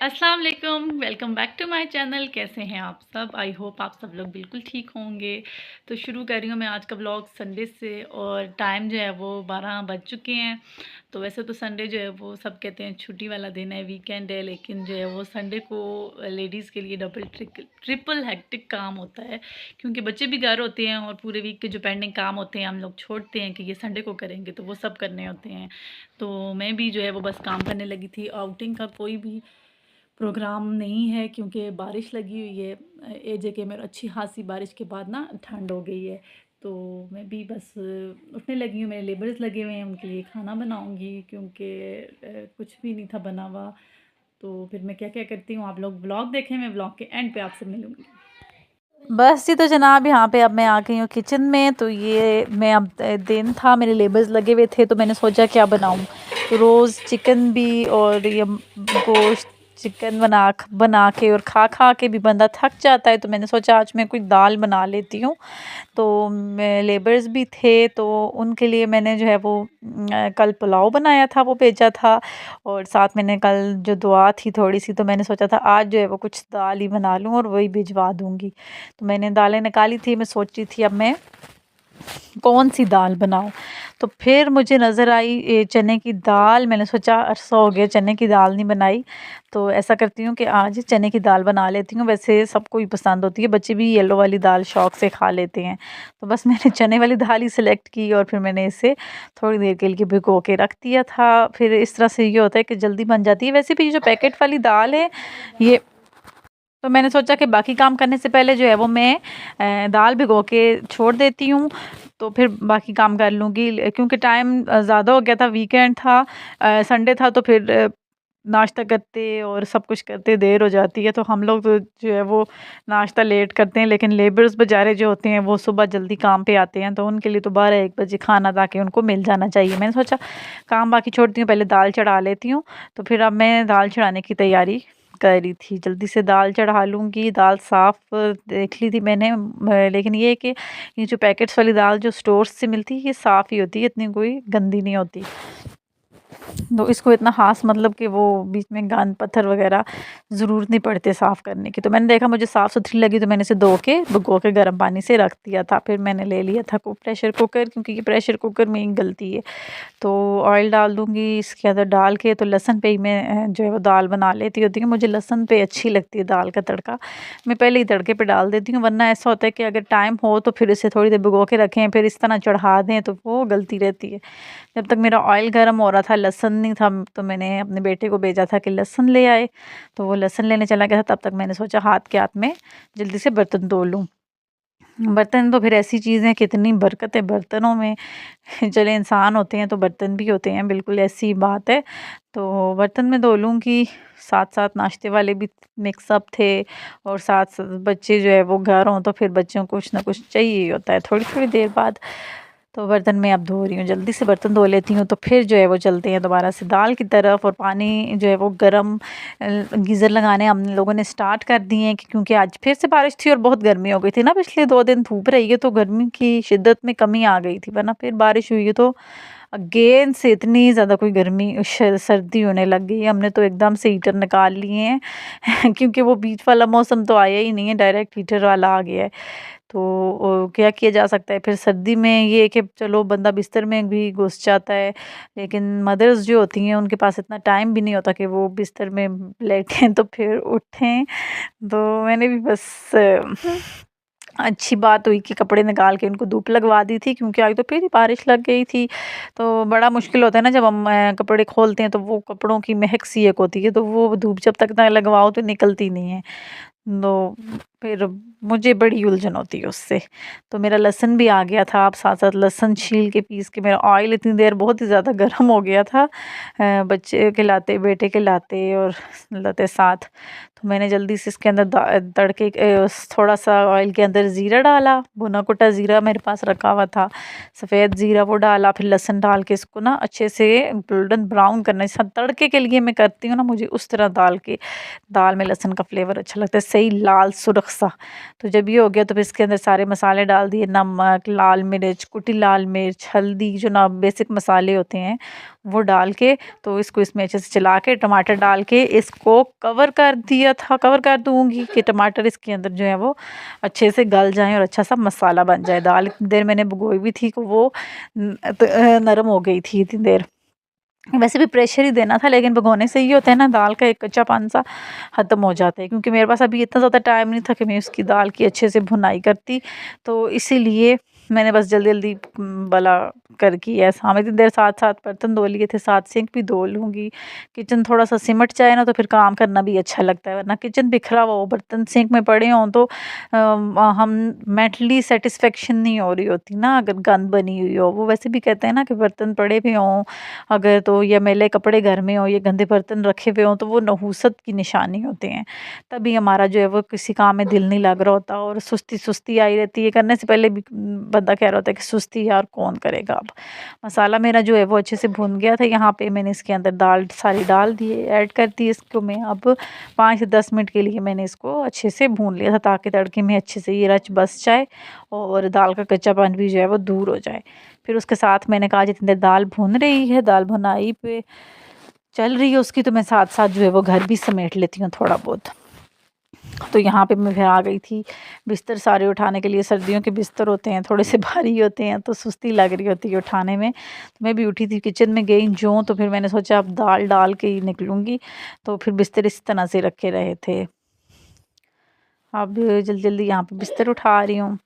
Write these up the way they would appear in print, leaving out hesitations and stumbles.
अस्सलाम वालेकुम, welcome back to my channel. कैसे हैं आप सब? आई होप आप सब लोग बिल्कुल ठीक होंगे। तो शुरू कर रही हूँ मैं आज का व्लॉग संडे से, और टाइम जो है वो 12 बज चुके हैं। तो वैसे तो संडे जो है वो सब कहते हैं छुट्टी वाला दिन है, वीकेंड है, लेकिन जो है वो संडे को लेडीज़ के लिए डबल ट्रिपल हेक्टिक काम होता है, क्योंकि बच्चे भी घर होते हैं और पूरे वीक के जो पेंडिंग काम होते हैं हम लोग छोड़ते हैं कि ये संडे को करेंगे, तो वो सब करने होते हैं। तो मैं भी जो है वो बस काम करने लगी थी। आउटिंग का कोई भी प्रोग्राम नहीं है क्योंकि बारिश लगी हुई है। ए जगह में अच्छी खासी बारिश के बाद ना ठंड हो गई है। तो मैं भी बस उठने लगी हूँ। मेरे लेबर्स लगे हुए हैं, उनके लिए खाना बनाऊँगी क्योंकि कुछ भी नहीं था बना हुआ। तो फिर मैं क्या क्या करती हूँ, आप लोग ब्लॉग देखें, मैं ब्लॉग के एंड पे आपसे मिलूँगी। बस जी, तो जनाब यहाँ पे अब मैं आ गई हूँ किचन में। तो ये मैं अब दिन था, मेरे लेबर्स लगे हुए थे, तो मैंने सोचा क्या बनाऊँ। तो रोज़ चिकन भी और ये गोश्त चिकन बना के और खा खा के भी बंदा थक जाता है, तो मैंने सोचा आज मैं कोई दाल बना लेती हूँ। तो मैं लेबर्स भी थे, तो उनके लिए मैंने जो है वो कल पुलाव बनाया था, वो भेजा था। और साथ मैंने कल जो दुआ थी थोड़ी सी, तो मैंने सोचा था आज जो है वो कुछ दाल ही बना लूँ और वही भिजवा दूँगी। तो मैंने दालें निकाली थी, मैं सोच रही थी अब मैं कौन सी दाल बनाऊँ। तो फिर मुझे नज़र आई चने की दाल। मैंने सोचा अरसा हो गया चने की दाल नहीं बनाई, तो ऐसा करती हूँ कि आज चने की दाल बना लेती हूँ। वैसे सबको ही पसंद होती है, बच्चे भी येलो वाली दाल शौक़ से खा लेते हैं। तो बस मैंने चने वाली दाल ही सिलेक्ट की और फिर मैंने इसे थोड़ी देर के लिए भिगो के रख दिया था। फिर इस तरह से ये होता है कि जल्दी बन जाती है। वैसे भी ये जो पैकेट वाली दाल है ये, तो मैंने सोचा कि बाकी काम करने से पहले जो है वो मैं दाल भिगो के छोड़ देती हूँ, तो फिर बाकी काम कर लूँगी। क्योंकि टाइम ज़्यादा हो गया था, वीकेंड था, संडे था, तो फिर नाश्ता करते और सब कुछ करते देर हो जाती है। तो हम लोग तो जो है वो नाश्ता लेट करते हैं, लेकिन लेबर्स बेचारे जो होते हैं वो सुबह जल्दी काम पे आते हैं, तो उनके लिए तो 12-1 बजे खाना ताकि उनको मिल जाना चाहिए। मैंने सोचा काम बाकी छोड़ती हूँ, पहले दाल चढ़ा लेती हूँ। तो फिर अब मैं दाल चढ़ाने की तैयारी कर रही थी, जल्दी से दाल चढ़ा लूँगी। दाल साफ़ देख ली थी मैंने, लेकिन ये है कि ये जो पैकेट्स वाली दाल जो स्टोर्स से मिलती है ये साफ़ ही होती है, इतनी कोई गंदी नहीं होती। तो इसको इतना ख़ास मतलब कि वो बीच में गांद पत्थर वगैरह ज़रूरत नहीं पड़ते साफ़ करने की। तो मैंने देखा मुझे साफ़ सुथरी लगी, तो मैंने इसे भिगो के गर्म पानी से रख दिया था। फिर मैंने ले लिया था प्रेशर कुकर, क्योंकि ये प्रेशर कुकर में ही गलती है। तो ऑयल डाल दूँगी इसके अंदर, डाल के तो लहसुन पे ही मैं जो है वो दाल बना लेती होती हूँ। मुझे लहसुन पे अच्छी लगती है दाल का तड़का, मैं पहले ही तड़के पे डाल देती हूँ। वरना ऐसा होता है कि अगर टाइम हो तो फिर इसे थोड़ी देर भिगो के रखें, फिर इस तरह चढ़ा दें, तो वो गलती रहती है। जब तक मेरा ऑयल गर्म हो रहा था, लहसुन नहीं था, तो मैंने अपने बेटे को भेजा था कि लहसुन ले आए, तो वो लहसुन लेने चला गया था। तब तक मैंने सोचा हाथ के हाथ में जल्दी से बर्तन धो लूँ। बर्तन तो फिर ऐसी चीज़ है, कितनी बरकत है बर्तनों में। चले इंसान होते हैं तो बर्तन भी होते हैं, बिल्कुल ऐसी बात है। तो बर्तन में धो लूँगी, साथ-साथ नाश्ते वाले भी मिक्सअप थे, और साथ-साथ बच्चे जो है वो घर हों तो फिर बच्चों को कुछ ना कुछ चाहिए ही होता है थोड़ी-थोड़ी देर बाद। तो बर्तन मैं अब धो रही हूँ, जल्दी से बर्तन धो लेती हूँ, तो फिर जो है वो चलते हैं दोबारा से दाल की तरफ। और पानी जो है वो गरम गीज़र लगाने हम लोगों ने स्टार्ट कर दिए हैं, क्योंकि आज फिर से बारिश थी और बहुत गर्मी हो गई थी ना, पिछले 2 दिन धूप रही है, तो गर्मी की शिद्दत में कमी आ गई थी। वरना फिर बारिश हुई है तो अगेन से इतनी ज़्यादा कोई गर्मी सर्दी होने लग गई है। हमने तो एकदम से हीटर निकाल लिए हैं क्योंकि वो बीच वाला मौसम तो आया ही नहीं है, डायरेक्ट हीटर वाला आ गया है। तो क्या किया जा सकता है, फिर सर्दी में ये है कि चलो बंदा बिस्तर में भी घुस जाता है, लेकिन मदर्स जो होती हैं उनके पास इतना टाइम भी नहीं होता कि वो बिस्तर में लेटें तो फिर उठें। तो मैंने भी बस अच्छी बात हुई कि कपड़े निकाल के उनको धूप लगवा दी थी, क्योंकि आज तो फिर ही बारिश लग गई थी। तो बड़ा मुश्किल होता है ना जब हम कपड़े खोलते हैं, तो वो कपड़ों की महक सी एक होती है, तो वो धूप जब तक ना लगवाओ तो निकलती नहीं है। तो फिर मुझे बड़ी उलझन होती है उससे। तो मेरा लहसुन भी आ गया था, अब साथ-साथ लहसुन छील के पीस के, मेरा ऑयल इतनी देर बहुत ही ज़्यादा गर्म हो गया था, बच्चे के लाते, बेटे के लाते और लाते साथ। तो मैंने जल्दी से इसके अंदर तड़के थोड़ा-सा ऑयल के अंदर ज़ीरा डाला, भुना कुटा ज़ीरा मेरे पास रखा हुआ था, सफ़ेद ज़ीरा वो डाला, फिर लहसुन डाल के इसको ना अच्छे से गोल्डन ब्राउन करना। इस तड़के के लिए मैं करती हूँ ना, मुझे उस तरह दाल में लहसुन का फ्लेवर अच्छा लगता है, सही लाल सुर्ख सख्त सा। तो जब ये हो गया तो फिर इसके अंदर सारे मसाले डाल दिए, नमक, लाल मिर्च, कुटी लाल मिर्च, हल्दी, जो ना बेसिक मसाले होते हैं वो डाल के, तो इसको इसमें अच्छे से चला के टमाटर डाल के इसको कवर कर दिया था। कवर कर दूँगी कि टमाटर इसके अंदर जो है वो अच्छे से गल जाएँ और अच्छा सा मसाला बन जाए। दाल इतनी देर मैंने भिगोई भी थी कि वो नरम हो गई थी इतनी देर। वैसे भी प्रेशर ही देना था, लेकिन भिगोने से ये होता है ना, दाल का एक कच्चापन सा ख़त्म हो जाता है। क्योंकि मेरे पास अभी इतना ज़्यादा टाइम नहीं था कि मैं उसकी दाल की अच्छे से भुनाई करती, तो इसीलिए मैंने बस जल्दी-जल्दी भला कर की है। हाँ, मैं इतनी देर 7-7 बर्तन धो लिए थे, 7 सिंक भी धो लूँगी। किचन थोड़ा-सा सिमट जाए ना तो फिर काम करना भी अच्छा लगता है, वरना किचन बिखरा हुआ हो, बर्तन सिंक में पड़े हों तो हम मेंटली सैटिस्फैक्शन नहीं हो रही होती ना, अगर गंद बनी हुई हो। वो वैसे भी कहते हैं ना कि बर्तन पड़े भी हों अगर, तो या मैले कपड़े घर में हों, या गंदे बर्तन रखे हुए हों, तो वो नहूसत की निशानी होते हैं। तभी हमारा जो है वो किसी काम में दिल नहीं लग रहा होता और सुस्ती आई रहती है। करने से पहले भी बंदा कह रहा होता है कि सुस्ती यार कौन करेगा अब। मसाला मेरा जो है वो अच्छे से भुन गया था। यहाँ पे मैंने इसके अंदर दाल सारी डाल दिए, ऐड कर दी इसको। मैं अब 5 से 10 मिनट के लिए मैंने इसको अच्छे से भून लिया था, ताकि तड़के में अच्छे से ये रच बस जाए और दाल का कच्चापन भी जो है वो दूर हो जाए। फिर उसके साथ मैंने कहा जितनी देर दाल भुन रही है, दाल भुनाई पे चल रही है उसकी, तो मैं साथ-साथ जो है वो घर भी समेट लेती हूँ थोड़ा बहुत। तो यहाँ पे मैं फिर आ गई थी बिस्तर सारे उठाने के लिए। सर्दियों के बिस्तर होते हैं, थोड़े से भारी होते हैं, तो सुस्ती लग रही होती है उठाने में। तो मैं भी उठी थी, किचन में गई जो, तो फिर मैंने सोचा अब दाल डाल के ही निकलूँगी। तो फिर बिस्तर इस तरह से रखे रहे थे। अब जल्दी-जल्दी यहाँ पे बिस्तर उठा रही हूँ।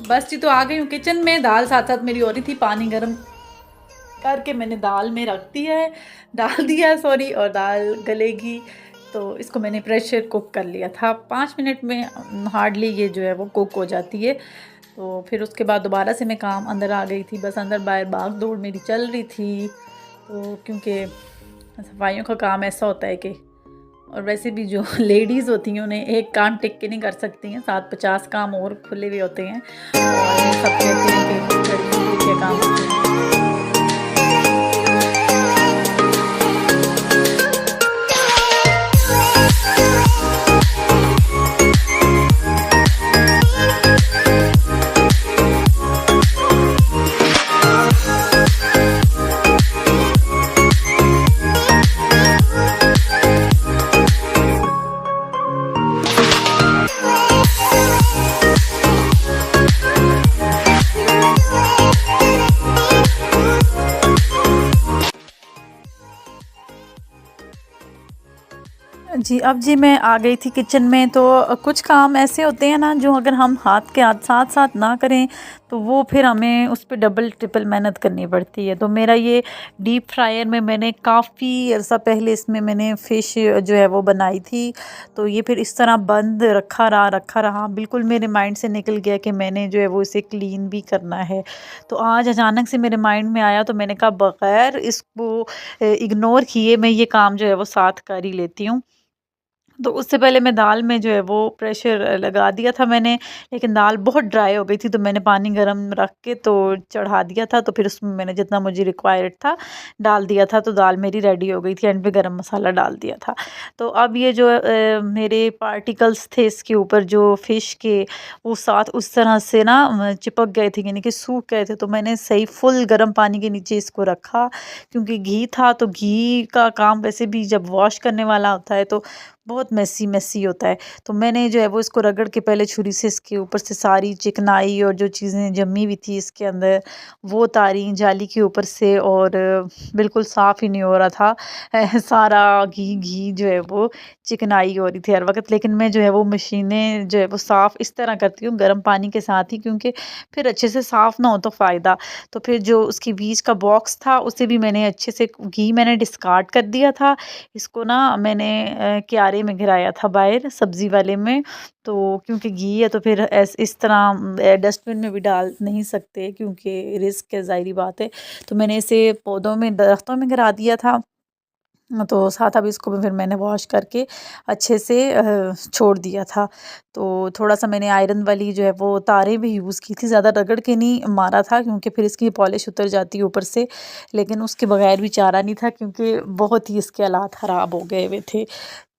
बस जी, तो आ गई हूँ किचन में। दाल साथ साथ मेरी हो रही थी, पानी गर्म करके मैंने दाल में रख दिया है, डाल दिया है सॉरी, और दाल गलेगी। तो इसको मैंने प्रेशर कुक कर लिया था 5 मिनट में, हार्डली ये जो है वो कुक हो जाती है। तो फिर उसके बाद दोबारा से मैं काम अंदर आ गई थी। बस अंदर बाहर भाग दौड़ मेरी चल रही थी। तो क्योंकि सफाइयों का काम ऐसा होता है कि, और वैसे भी जो लेडीज़ होती हैं उन्हें एक काम टिक के नहीं कर सकती हैं, 7-50 काम और खुले हुए होते हैं। और सब कहते हैं कि लड़कियों के काम होते हैं। जी, अब जी मैं आ गई थी किचन में। तो कुछ काम ऐसे होते हैं ना, जो अगर हम हाथ के हाथ साथ-साथ ना करें तो वो फिर हमें उस पे डबल ट्रिपल मेहनत करनी पड़ती है। तो मेरा ये डीप फ्रायर में मैंने काफ़ी अर्सा पहले इसमें मैंने फ़िश जो है वो बनाई थी। तो ये फिर इस तरह बंद रखा रहा, बिल्कुल मेरे माइंड से निकल गया कि मैंने जो है वो इसे क्लीन भी करना है। तो आज अचानक से मेरे माइंड में आया, तो मैंने कहा बग़ैर इसको इग्नोर किए मैं ये काम जो है वो साथ कर ही लेती हूँ। तो उससे पहले मैं दाल में जो है वो प्रेशर लगा दिया था मैंने, लेकिन दाल बहुत ड्राई हो गई थी, तो मैंने पानी गरम रख के तो चढ़ा दिया था। तो फिर उसमें मैंने जितना मुझे रिक्वायर्ड था डाल दिया था, तो दाल मेरी रेडी हो गई थी। एंड पे गरम मसाला डाल दिया था। तो अब ये जो मेरे पार्टिकल्स थे इसके ऊपर जो फ़िश के, वो साथ उस तरह से ना चिपक गए थे, यानी कि सूख गए थे। तो मैंने सही फुल गर्म पानी के नीचे इसको रखा, क्योंकि घी था, तो घी का काम वैसे भी जब वॉश करने वाला होता है तो बहुत बहुत मेसी मेसी होता है। तो मैंने जो है वो इसको रगड़ के पहले छुरी से इसके ऊपर से सारी चिकनाई और जो चीज़ें जमी हुई थी इसके अंदर वो उतारी जाली के ऊपर से, और बिल्कुल साफ़ ही नहीं हो रहा था। सारा घी घी जो है वो चिकनाई हो रही थी हर वक़्त। लेकिन मैं जो है वो मशीनें जो है वो साफ़ इस तरह करती हूँ गर्म पानी के साथ ही, क्योंकि फिर अच्छे से साफ़ ना हो तो फ़ायदा। तो फिर जो उसकी बीच का बॉक्स था उसे भी मैंने अच्छे से घी मैंने डिस्कार्ड कर दिया था। इसको ना मैंने क्यारे में गिराया था बाहर सब्ज़ी वाले में। तो क्योंकि घी है तो फिर इस तरह डस्टबिन में भी डाल नहीं सकते, क्योंकि रिस्क है, ज़ाहिर-सी बात है। तो मैंने इसे पौधों में, दरख्तों में गिरा दिया था। तो साथ अब इसको भी फिर मैंने वॉश करके अच्छे से छोड़ दिया था। तो थोड़ा-सा मैंने आयरन वाली जो है वो तारें भी यूज़ की थी, ज़्यादा रगड़ के नहीं मारा था, क्योंकि फिर इसकी पॉलिश उतर जाती है ऊपर से। लेकिन उसके बगैर भी चारा नहीं था, क्योंकि बहुत ही इसके हालात ख़राब हो गए हुए थे।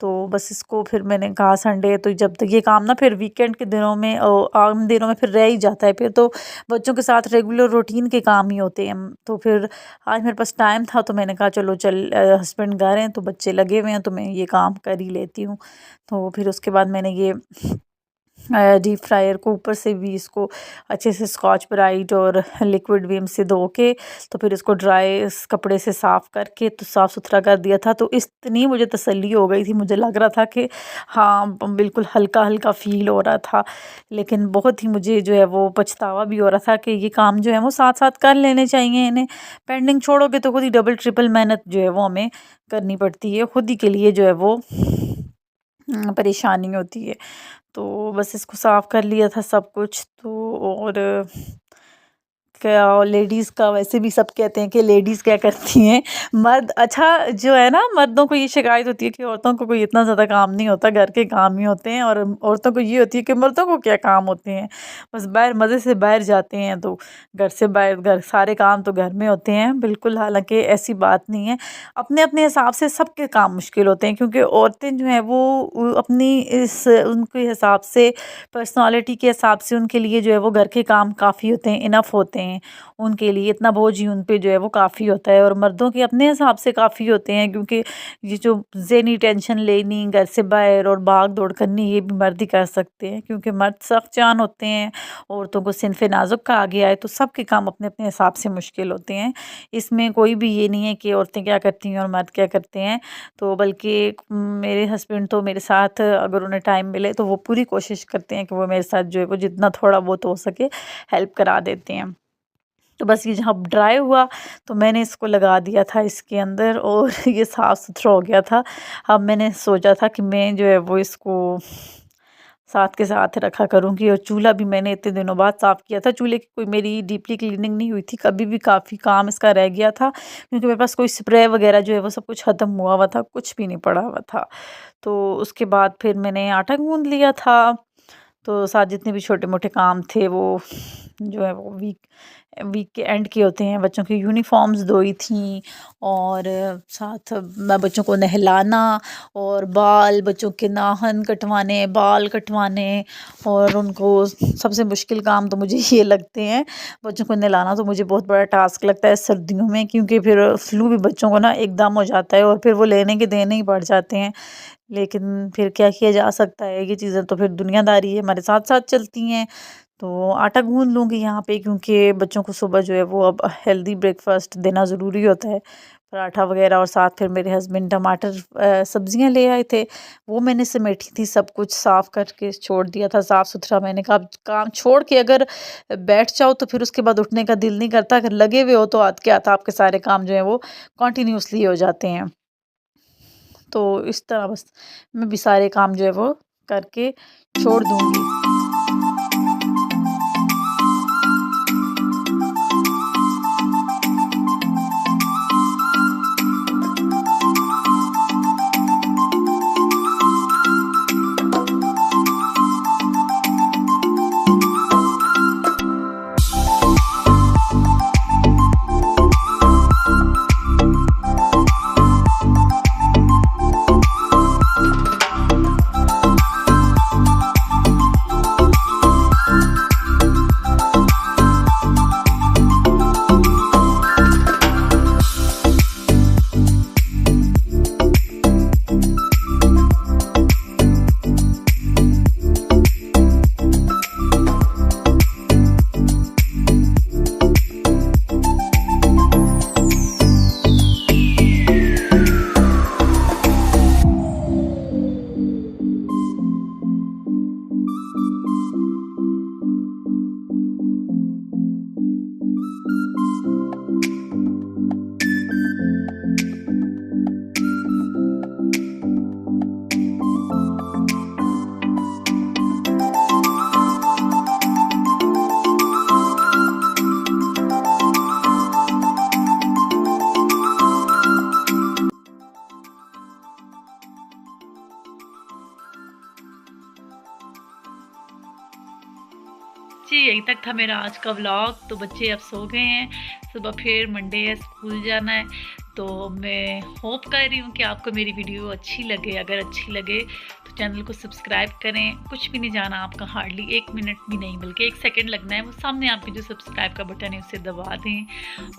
तो बस इसको फिर मैंने कहा संडे तो जब तक ये काम ना फिर वीकेंड के दिनों में आम दिनों में फिर रह ही जाता है, फिर तो बच्चों के साथ रेगुलर रूटीन के काम ही होते हैं। तो फिर आज मेरे पास टाइम था तो मैंने कहा चलो हस्बैंड घर हैं तो बच्चे लगे हुए हैं तो मैं ये काम कर ही लेती हूँ। तो फिर उसके बाद मैंने ये डीप फ्रायर को ऊपर से भी इसको अच्छे से स्कॉच ब्राइट और लिक्विड विम से धो के, तो फिर इसको ड्राई इस कपड़े से साफ़ करके तो साफ़ सुथरा कर दिया था। तो इतनी मुझे तसल्ली हो गई थी, मुझे लग रहा था कि हाँ बिल्कुल हल्का हल्का फील हो रहा था। लेकिन बहुत ही मुझे जो है वो पछतावा भी हो रहा था कि ये काम जो है वो साथ साथ कर लेने चाहिए, इन्हें पेंडिंग छोड़ोगे तो खुद ही डबल ट्रिपल मेहनत जो है वो हमें करनी पड़ती है, खुद ही के लिए जो है वो परेशानी होती है। तो बस इसको साफ़ कर लिया था सब कुछ। तो और क्या, और लेडीज़ का वैसे भी सब कहते हैं कि लेडीज़ क्या करती हैं, मर्द अच्छा जो है ना, मर्दों को ये शिकायत होती है कि औरतों को कोई इतना ज़्यादा काम नहीं होता, घर के काम ही होते हैं, और औरतों को ये होती है कि मर्दों को क्या काम होते हैं, बस बाहर मज़े से बाहर जाते हैं तो घर से बाहर, घर सारे काम तो घर में होते हैं। बिल्कुल, हालांकि ऐसी बात नहीं है, अपने अपने हिसाब से सबके काम मुश्किल होते हैं, क्योंकि औरतें जो हैं वो अपनी इस उनके हिसाब से, पर्सनालिटी के हिसाब से उनके लिए जो है वो घर के काम काफ़ी होते हैं, इनफ होते हैं उनके लिए, इतना बोझ ही उन पे जो है वो काफ़ी होता है। और मर्दों के अपने हिसाब से काफ़ी होते हैं, क्योंकि ये जो ज़हनी टेंशन लेनी, घर से बाहर और भाग दौड़ करनी, ये भी मर्द ही कर सकते हैं, क्योंकि मर्द सख्त जान होते हैं। औरतों को सिनफ़े नाज़ुक कहा गया है, तो सबके काम अपने अपने हिसाब से मुश्किल होते हैं। इसमें कोई भी ये नहीं है कि औरतें क्या करती हैं और मर्द क्या करते हैं। तो बल्कि मेरे हस्बैंड तो मेरे साथ अगर उन्हें टाइम मिले तो वो पूरी कोशिश करते हैं कि वो मेरे साथ जो है वो जितना थोड़ा बहुत हो सके हेल्प करा देते हैं। तो बस ये जहाँ ड्राई हुआ तो मैंने इसको लगा दिया था इसके अंदर, और ये साफ़ सुथरा हो गया था। अब मैंने सोचा था कि मैं जो है वो इसको साथ के साथ रखा करूँगी। और चूल्हा भी मैंने इतने दिनों बाद साफ़ किया था। चूल्हे की कोई मेरी डीपली क्लीनिंग नहीं हुई थी कभी भी, काफ़ी काम इसका रह गया था, क्योंकि मेरे पास कोई स्प्रे वगैरह जो है वो सब कुछ ख़त्म हुआ हुआ था, कुछ भी नहीं पड़ा हुआ था। तो उसके बाद फिर मैंने आटा गूँध लिया था। तो साथ जितने भी छोटे-मोटे काम थे वो जो है वो वीक के एंड के होते हैं। बच्चों की यूनिफ़ॉर्म्स धोई थी, और साथ बच्चों को नहलाना, और बच्चों के नाखून कटवाने, बाल कटवाने, और उनको सबसे मुश्किल काम तो मुझे ये लगते हैं, बच्चों को नहलाना तो मुझे बहुत बड़ा टास्क लगता है सर्दियों में, क्योंकि फिर फ्लू भी बच्चों को ना एकदम हो जाता है और फिर वो लेने के देने ही पड़ जाते हैं। लेकिन फिर क्या किया जा सकता है, ये चीज़ें तो फिर दुनियादारी है, हमारे साथ-साथ चलती हैं। तो आटा गूँध लूँगी यहाँ पे, क्योंकि बच्चों को सुबह जो है वो अब हेल्दी ब्रेकफ़ास्ट देना ज़रूरी होता है, पराठा वग़ैरह। और साथ फिर मेरे हस्बैंड टमाटर सब्ज़ियाँ ले आए थे, वो मैंने समेटी थी, सब कुछ साफ़ करके छोड़ दिया था साफ़-सुथरा। मैंने कहा अब काम छोड़ के अगर बैठ जाओ तो फिर उसके बाद उठने का दिल नहीं करता, अगर लगे हुए हो तो हाथ के हाथ आपके सारे काम जो हैं वो कंटिन्यूअसली हो जाते हैं। तो इस तरह बस मैं भी सारे काम जो है वो करके छोड़ दूँगी। जी, यहीं तक था मेरा आज का व्लॉग। तो बच्चे अब सो गए हैं, सुबह फिर मंडे है, स्कूल जाना है। तो मैं होप कर रही हूँ कि आपको मेरी वीडियो अच्छी लगे। अगर अच्छी लगे तो चैनल को सब्सक्राइब करें। कुछ भी नहीं जाना आपका, हार्डली 1 मिनट भी नहीं, बल्कि 1 सेकंड लगना है। वो सामने आपके जो सब्सक्राइब का बटन है उसे दबा दें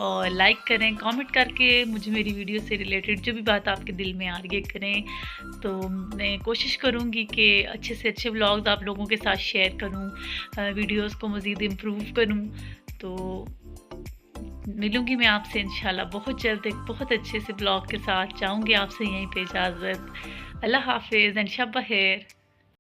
और लाइक करें, कमेंट करके मुझे मेरी वीडियो से रिलेटेड जो भी बात आपके दिल में आ रही है करें। तो मैं कोशिश करूँगी कि अच्छे से अच्छे व्लॉग्स आप लोगों के साथ शेयर करूँ, वीडियोज़ को मज़ीद इम्प्रूव करूँ। तो मिलूँगी मैं आपसे इंशाल्लाह बहुत जल्द एक बहुत अच्छे से ब्लॉग के साथ। चाहूँगी आपसे यहीं पे इजाज़त। अल्लाह हाफ़िज़ एंड शब बख़ैर।